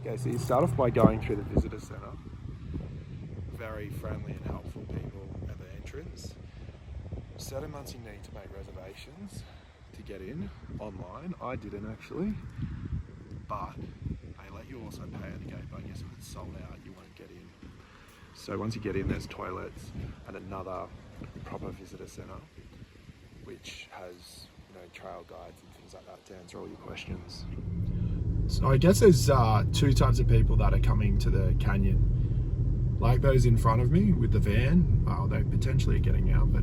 Okay, so you start off by going through the visitor centre. Very friendly and helpful people at the entrance. Certain months you need to make reservations to get in online. I didn't actually, but they let you also pay at the gate. But I guess if it's sold out, you won't get in. So once you get in, there's toilets and another proper visitor centre, which has trail guides and things like that to answer all your questions. So I guess there's two types of people that are coming to the canyon. Like those in front of me with the van, they potentially are getting out, but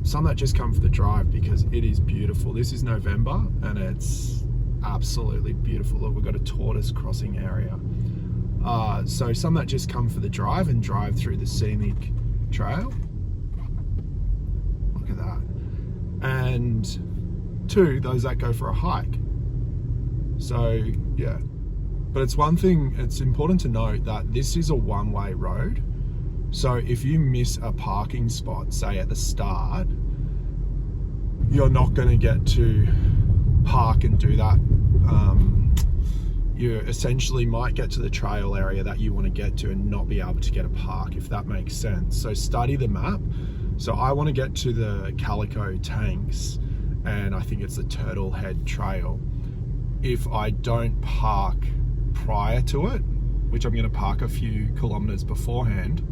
some that just come for the drive because it is beautiful. This is November and it's absolutely beautiful. Look, we've got a tortoise crossing area. So some that just come for the drive and drive through the scenic trail. Look at that. And two, those that go for a hike. So yeah, but it's one thing, it's important to note that this is a one-way road. So if you miss a parking spot, say at the start, you're not going to get to park and do that. You essentially might get to the trail area that you want to get to and not be able to get a park, if that makes sense. So study the map. So I want to get to the Calico tanks, and I think it's the Turtlehead trail. If I don't park prior to it, which I'm going to park a few kilometers beforehand,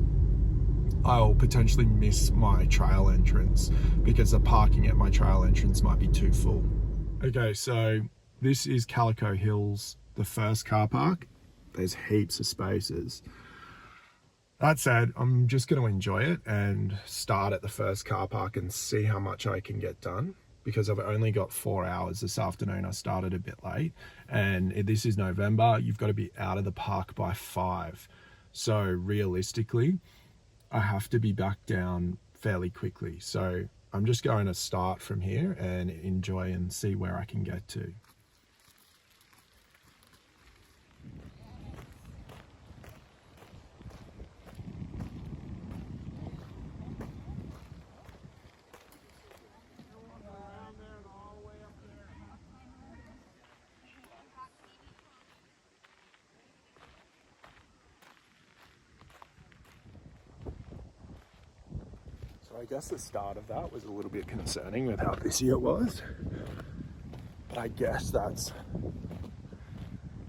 I'll potentially miss my trail entrance because the parking at my trail entrance might be too full. Okay, so this is Calico Hills, the first car park. There's heaps of spaces. That said, I'm just going to enjoy it and start at the first car park and see how much I can get done, because I've only got 4 hours this afternoon. I started a bit late, and this is November. You've got to be out of the park by 5. So realistically, I have to be back down fairly quickly. So I'm just going to start from here and enjoy and see where I can get to. I guess the start of that was a little bit concerning with how busy it was, but I guess that's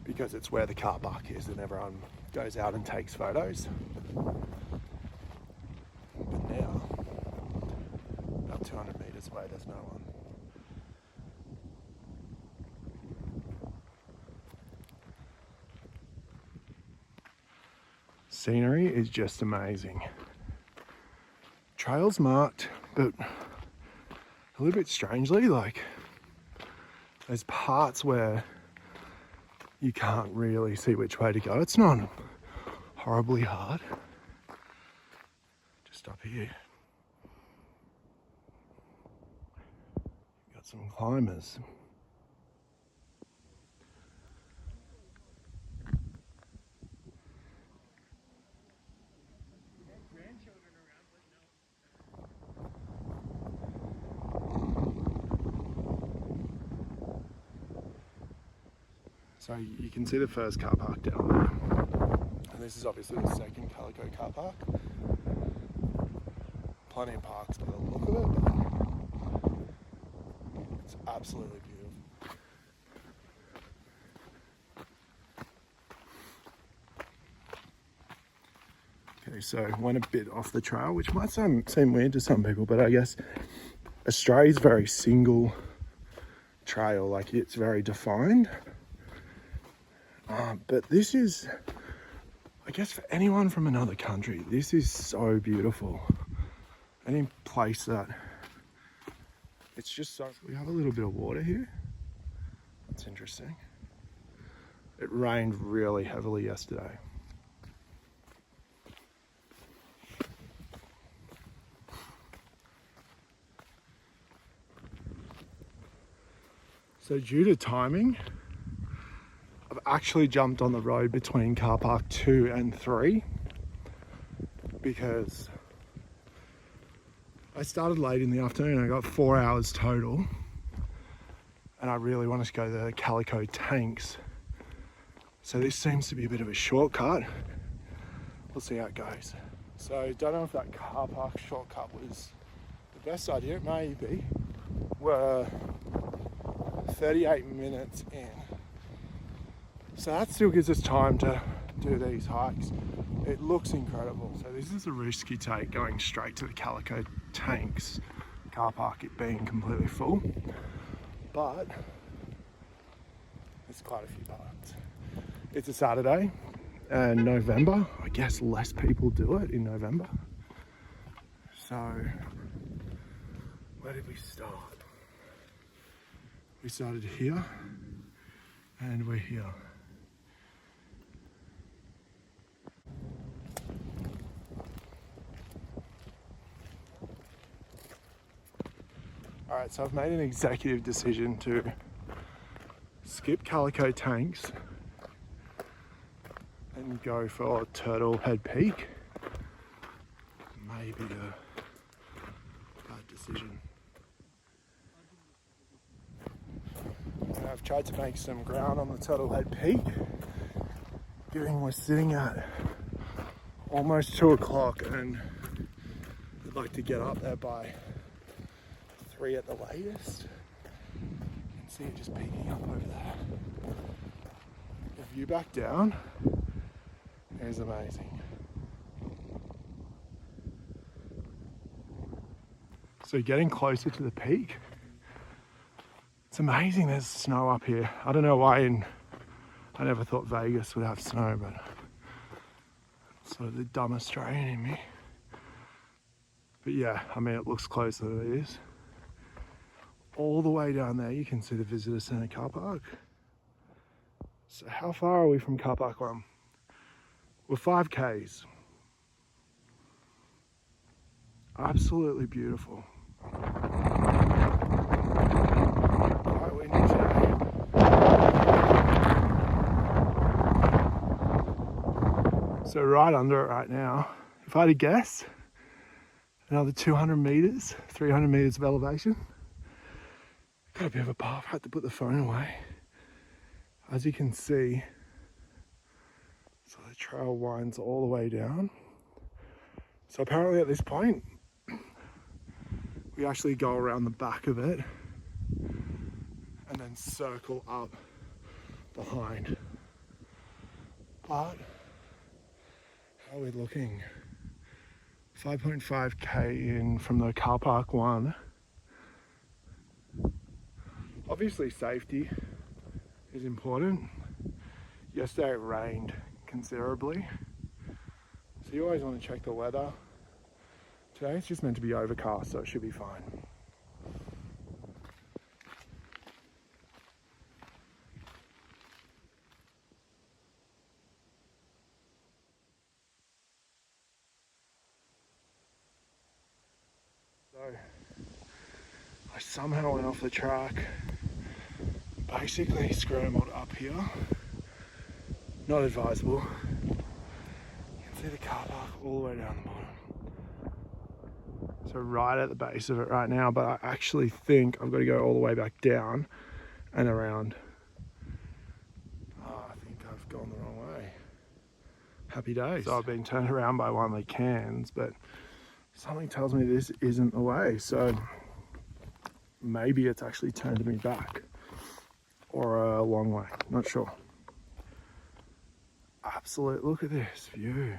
because it's where the car park is and everyone goes out and takes photos. But now, about 200 meters away, there's no one. Scenery is just amazing. Trails marked, but a little bit strangely, like there's parts where you can't really see which way to go. It's not horribly hard. Just up here, got some climbers. So you can see the first car park down there. And this is obviously the second Calico car park. Plenty of parks by the look of it, but it's absolutely beautiful. Okay, so went a bit off the trail, which might seem weird to some people, but I guess Australia's very single trail, like it's very defined. But this is, I guess for anyone from another country, this is so beautiful. Any place that, it's just so, we have a little bit of water here. That's interesting. It rained really heavily yesterday. So due to timing, I've actually jumped on the road between car park 2 and 3 because I started late in the afternoon. I got 4 hours total and I really wanted to go to the Calico tanks. So this seems to be a bit of a shortcut. We'll see how it goes. So don't know if that car park shortcut was the best idea. It may be. We're 38 minutes in. So that still gives us time to do these hikes. It looks incredible. So this is a risky take, going straight to the Calico tanks car park, it being completely full. But there's quite a few parts. It's a Saturday and November. I guess less people do it in November. So where did we start? We started here and we're here. All right, so I've made an executive decision to skip Calico tanks and go for Turtlehead Peak. Maybe a bad decision. I've tried to make some ground on the Turtlehead Peak, given we're sitting at almost 2 o'clock and I'd like to get up there by 3 at the latest. You can see it just peeking up over there. The view back down is amazing. So getting closer to the peak, it's amazing there's snow up here. I don't know why I never thought Vegas would have snow, but it's sort of the dumb Australian in me. But yeah, I mean, it looks closer than it is. All the way down there, you can see the visitor centre car park. So how far are we from car park 1? We're 5 Ks. Absolutely beautiful. Quite windy today. So right under it right now, if I had to guess, another 200 metres, 300 metres of elevation. Got a bit of a path, had to put the phone away. As you can see, so the trail winds all the way down. So apparently at this point, we actually go around the back of it and then circle up behind. But how are we looking? 5.5k in from the car park 1. Obviously safety is important. Yesterday it rained considerably, so you always want to check the weather. Today it's just meant to be overcast, so it should be fine. So I somehow went off the track, basically scrambled up here. Not advisable. You can see the car park all the way down the bottom. So right at the base of it right now, but I actually think I've got to go all the way back down and around. Oh, I think I've gone the wrong way. Happy days. So I've been turned around by one of the cans, but something tells me this isn't the way. So maybe it's actually turned me back or a long way, not sure. Absolute, look at this view.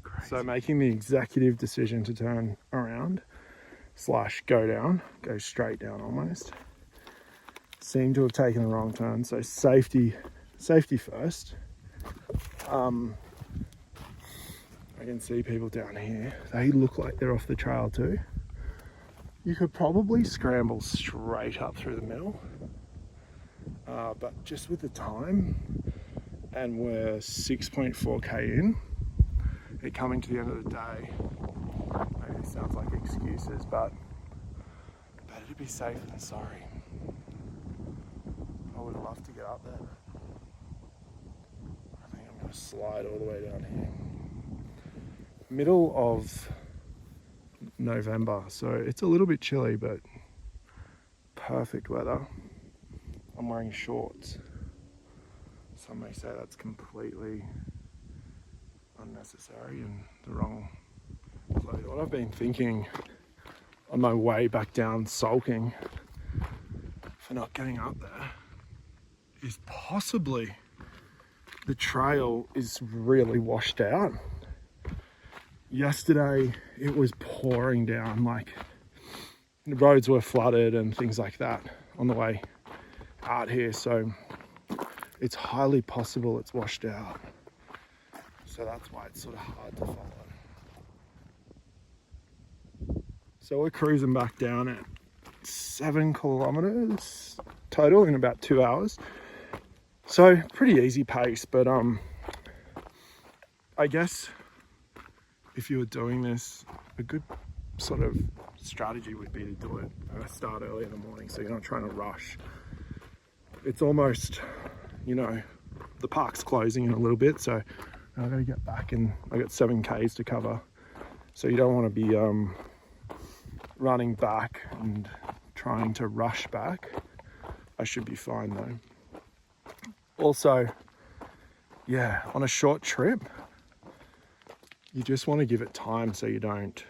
Crazy. So making the executive decision to turn around / go down, go straight down almost. Seem to have taken the wrong turn. So safety first. I can see people down here. They look like they're off the trail too. You could probably scramble straight up through the middle. But just with the time, and we're 6.4k in, it coming to the end of the day, maybe it sounds like excuses, but better to be safe than sorry. I would love to get up there. I think I'm going to slide all the way down here. Middle of November, so it's a little bit chilly, but perfect weather. I'm wearing shorts. Some may say that's completely unnecessary and the wrong load. What I've been thinking on my way back down sulking for not getting up there is possibly the trail is really washed out. Yesterday it was pouring down, like the roads were flooded and things like that on the way out here, so it's highly possible it's washed out. So that's why it's sort of hard to follow. So we're cruising back down at 7 kilometers total in about 2 hours. So pretty easy pace, but I guess if you were doing this, a good sort of strategy would be to do it start early in the morning, so you're not trying to rush. It's almost, you know, the park's closing in a little bit, so I've got to get back, and I got 7 Ks to cover, so you don't want to be running back and trying to rush back. I should be fine though. Also, yeah, on a short trip, you just want to give it time so you don't,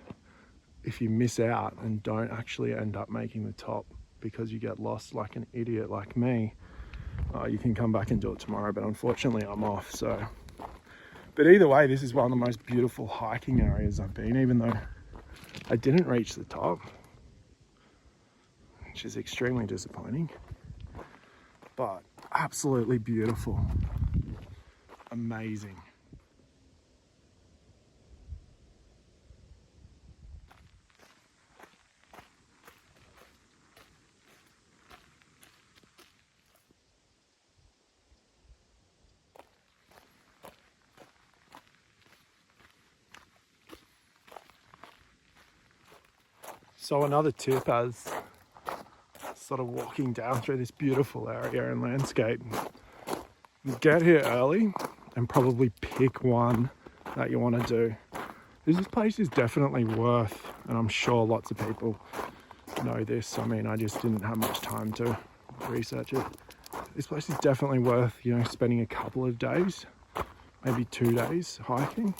if you miss out and don't actually end up making the top because you get lost like an idiot like me, you can come back and do it tomorrow, but unfortunately I'm off. So, but either way, this is one of the most beautiful hiking areas I've been, even though I didn't reach the top, which is extremely disappointing, but absolutely beautiful, amazing. So another tip as sort of walking down through this beautiful area and landscape, get here early and probably pick one that you want to do. This place is definitely worth, and I'm sure lots of people know this, I mean, I just didn't have much time to research it. This place is definitely worth, you know, spending a couple of days, maybe 2 days hiking.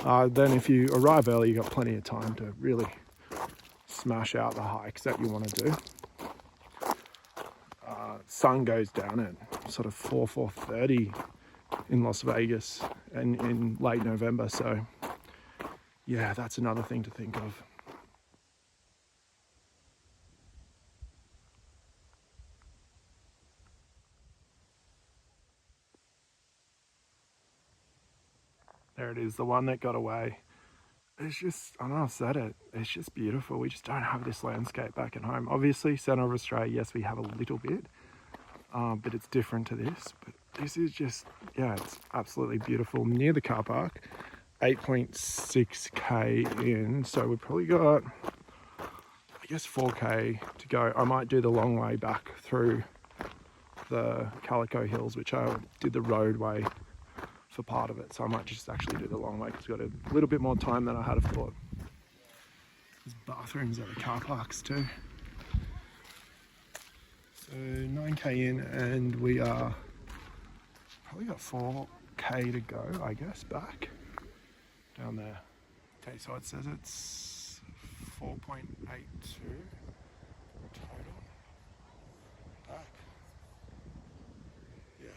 Then if you arrive early, you've got plenty of time to really smash out the hikes that you want to do. Sun goes down at sort of 4:30 in Las Vegas and in late November, so yeah, that's another thing to think of. There it is, the one that got away. It's just, I know I've said it, it's just beautiful. We just don't have this landscape back at home. Obviously, centre of Australia, yes, we have a little bit, but it's different to this. But this is just, yeah, it's absolutely beautiful. Near the car park, 8.6k in, so we've probably got, I guess, 4k to go. I might do the long way back through the Calico hills, which I did the roadway for part of it, so I might just actually do the long way because we've got a little bit more time than I had thought. There's bathrooms at the car parks too. So 9k in, and we are probably got 4k to go, I guess, back down there. Okay, so it says it's 4.82 total back. Yeah.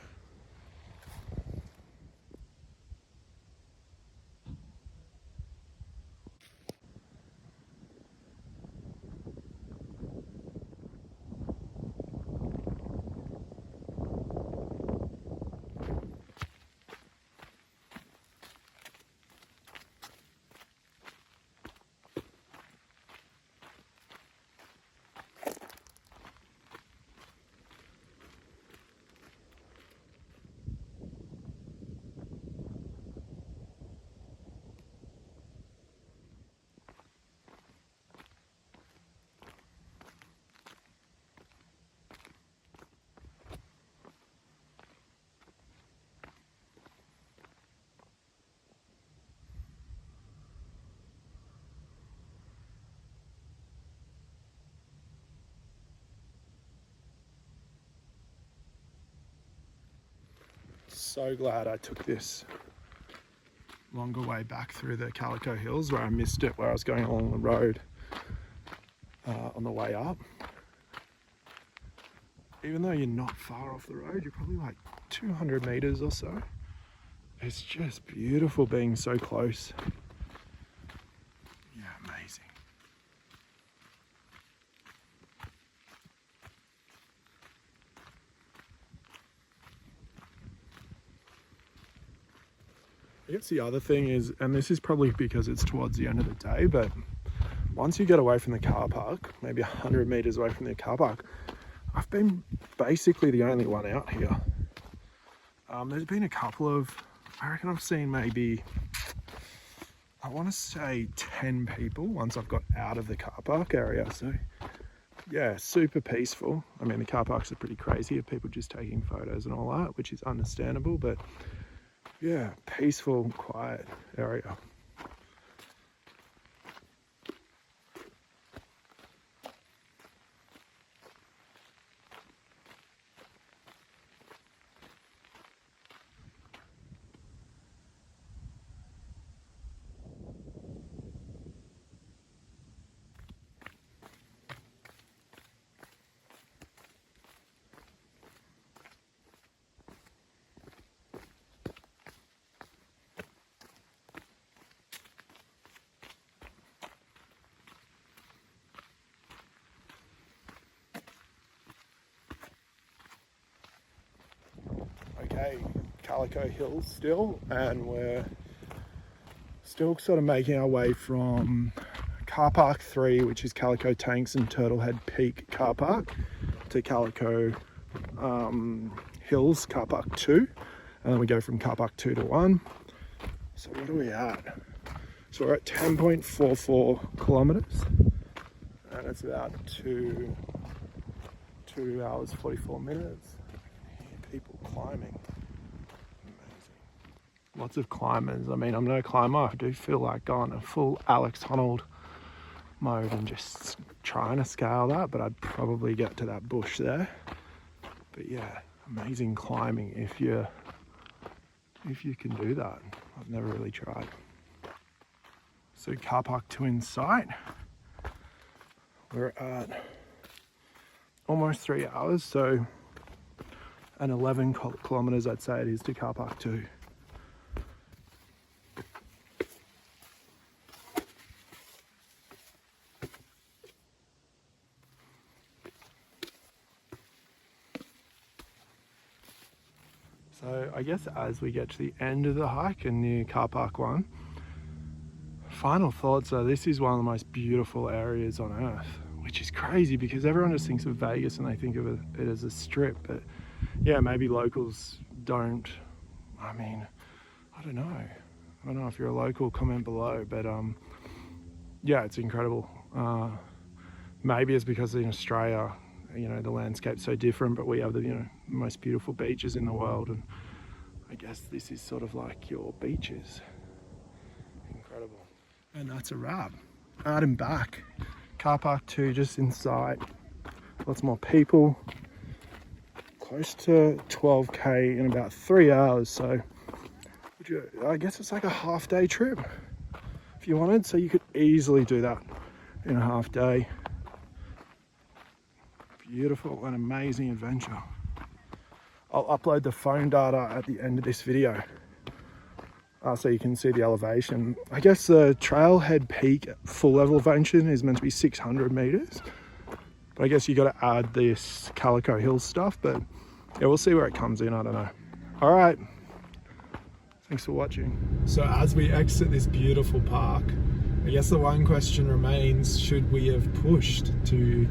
so glad I took this longer way back through the Calico Hills where I missed it, where I was going along the road on the way up. Even though you're not far off the road, you're probably like 200 meters or so. It's just beautiful being so close. Yeah, amazing. I guess the other thing is, and this is probably because it's towards the end of the day, but once you get away from the car park, maybe 100 meters away from the car park, I've been basically the only one out here. There's been a couple of, I reckon I've seen maybe, I want to say 10 people once I've got out of the car park area. So yeah, super peaceful. I mean, the car parks are pretty crazy of people just taking photos and all that, which is understandable, but yeah, peaceful, quiet area. Okay, Calico Hills still, and we're still sort of making our way from car park 3, which is Calico Tanks and Turtlehead Peak car park, to Calico Hills car park 2, and then we go from car park 2 to 1. So what are we at? So we're at 10.44 kilometers, and it's about 2 hours 44 minutes. People climbing. Amazing. Lots of climbers. I mean, I'm no climber. I do feel like going a full Alex Honnold mode and just trying to scale that, but I'd probably get to that bush there. But yeah, amazing climbing if you can do that. I've never really tried. So car park 2 in sight. We're at almost 3 hours, so and 11 kilometers I'd say it is to car park 2. So I guess as we get to the end of the hike and near car park 1, final thoughts are this is one of the most beautiful areas on earth, which is crazy because everyone just thinks of Vegas and they think of it as a strip, but yeah, maybe locals don't. I mean, I don't know if you're a local, comment below, but yeah, it's incredible. Maybe it's because in Australia, you know, the landscape's so different, but we have the, you know, most beautiful beaches in the world, and I guess this is sort of like your beaches. Incredible. And that's a wrap. Out and back. Car park 2 just inside. Lots more people. Close to 12k in about 3 hours, so I guess it's like a half-day trip if you wanted, so you could easily do that in a half day. Beautiful and amazing adventure. I'll upload the phone data at the end of this video so you can see the elevation. I guess the Trailhead Peak full level elevation is meant to be 600 meters, but I guess you got to add this Calico Hills stuff, but yeah, we'll see where it comes in. I don't know. All right, thanks for watching. So as we exit this beautiful park, I guess the one question remains, should we have pushed to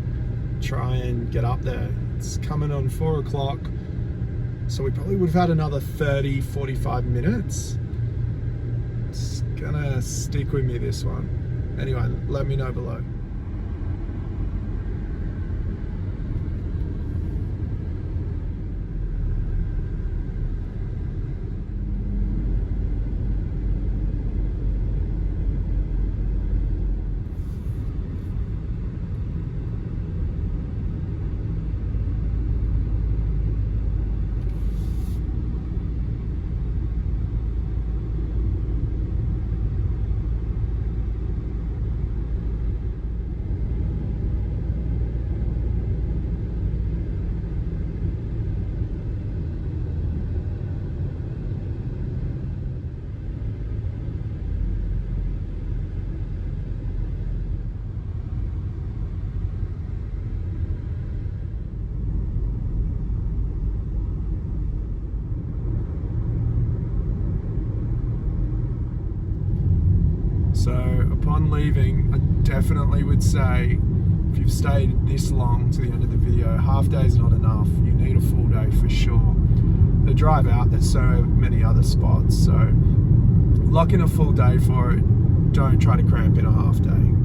try and get up there? It's coming on 4 o'clock, so we probably would have had another 30-45 minutes. It's gonna stick with me, this one. Anyway, let me know below. I'm leaving, I definitely would say, if you've stayed this long to the end of the video, half day is not enough. You need a full day for sure. The drive out, there's so many other spots, so lock in a full day for it. Don't try to cramp in a half day.